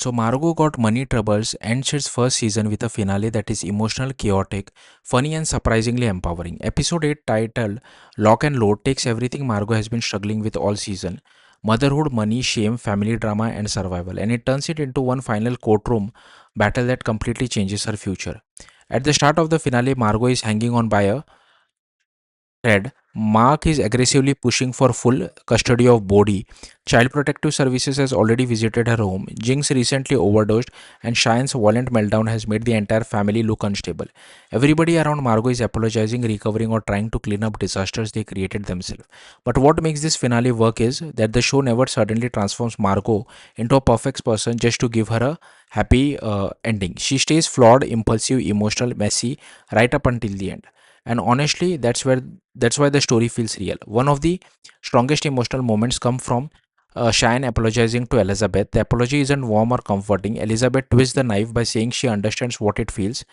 So Margo got money troubles, ends its first season with a finale that is emotional, chaotic, funny and surprisingly empowering. Episode 8 titled Lock and Load takes everything Margo has been struggling with all season. Motherhood, money, shame, family drama and survival, and it turns it into one final courtroom battle that completely changes her future. At the start of the finale, Margo is hanging on by a thread. Mark is aggressively pushing for full custody of Bodhi. Child Protective Services has already visited her home. Jinx recently overdosed, and Cheyenne's violent meltdown has made the entire family look unstable. Everybody around Margo is apologizing, recovering, or trying to clean up disasters they created themselves. But what makes this finale work is that the show never suddenly transforms Margo into a perfect person just to give her a happy ending. She stays flawed, impulsive, emotional, messy right up until the end. And honestly, that's why the story feels real. One of the strongest emotional moments come from Cheyenne apologizing to Elizabeth. The apology isn't warm or comforting. Elizabeth twists the knife by saying she understands what it feels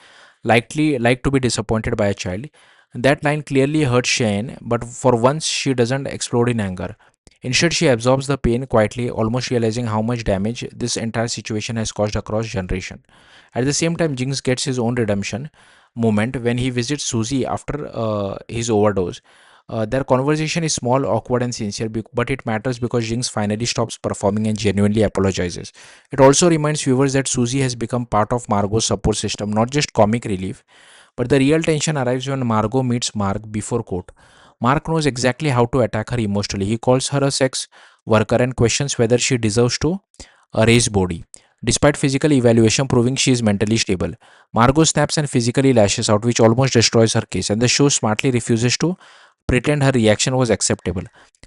likely like to be disappointed by a child. That line clearly hurts Cheyenne, but for once she doesn't explode in anger. Instead, she absorbs the pain quietly, almost realizing how much damage this entire situation has caused across generations. At the same time, Jinx gets his own redemption moment when he visits Susie after his overdose. Their conversation is small, awkward, and sincere, but it matters because Jinx finally stops performing and genuinely apologizes. It also reminds viewers that Susie has become part of Margot's support system, not just comic relief. But the real tension arrives when Margot meets Mark before court. Mark knows exactly how to attack her emotionally. He calls her a sex worker and questions whether she deserves to raise body. Despite physical evaluation proving she is mentally stable, Margot snaps and physically lashes out, which almost destroys her case, and the show smartly refuses to pretend her reaction was acceptable.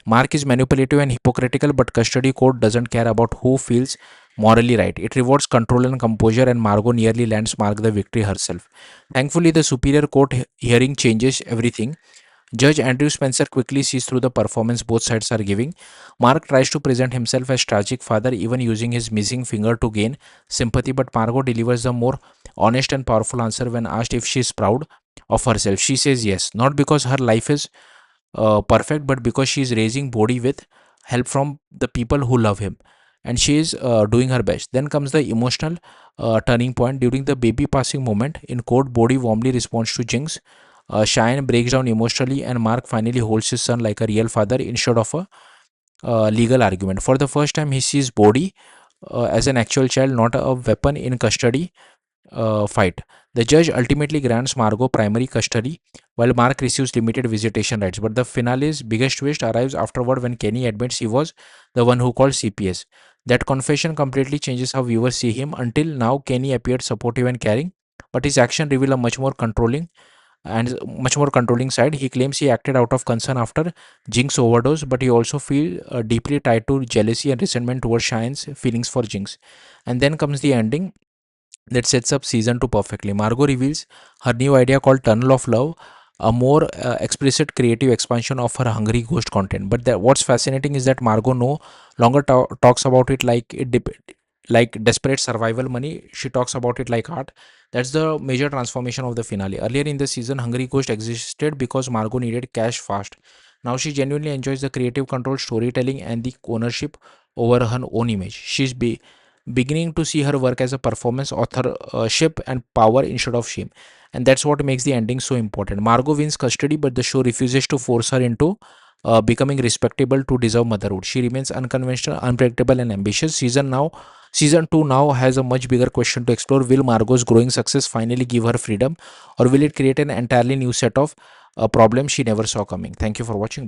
Mark is manipulative and hypocritical, but custody court doesn't care about who feels morally right. It rewards control and composure, and Margot nearly lands Mark the victory herself. Thankfully, the superior court hearing changes everything. Judge Andrew Spencer quickly sees through the performance both sides are giving. Mark tries to present himself as tragic father, even using his missing finger to gain sympathy, but Margot delivers a more honest and powerful answer when asked if she is proud of herself. She says yes, not because her life is perfect, but because she is raising Bodhi with help from the people who love him, and she is doing her best. Then comes the emotional turning point during the baby passing moment in court. Bodhi warmly responds to Jinx. Cheyenne breaks down emotionally, and Mark finally holds his son like a real father instead of a legal argument. For the first time, he sees Bodhi as an actual child, not a weapon in custody fight. The judge ultimately grants Margot primary custody while Mark receives limited visitation rights. But the finale's biggest twist arrives afterward when Kenny admits he was the one who called CPS. That confession completely changes how viewers see him. Until now, Kenny appeared supportive and caring, but his action reveal a much more controlling side. He claims he acted out of concern after Jinx overdose, but he also feel deeply tied to jealousy and resentment towards Cheyenne's feelings for Jinx. And then comes the ending that sets up season 2 perfectly. Margot reveals her new idea called Tunnel of Love, a more explicit creative expansion of her Hungry Ghost content. But what's fascinating is that Margot no longer talks about it like like desperate survival money. She talks about it like art. That's the major transformation of the finale. Earlier in the season, Hungry Ghost existed because Margot needed cash fast. Now she genuinely enjoys the creative control, storytelling, and the ownership over her own image. Beginning to see her work as a performance authorship and power instead of shame, and that's what makes the ending so important. Margot wins custody, but the show refuses to force her into becoming respectable to deserve motherhood. She remains unconventional, unpredictable, and ambitious. Season 2 now has a much bigger question to explore. Will Margot's growing success finally give her freedom, or will it create an entirely new set of problems she never saw coming? Thank you for watching.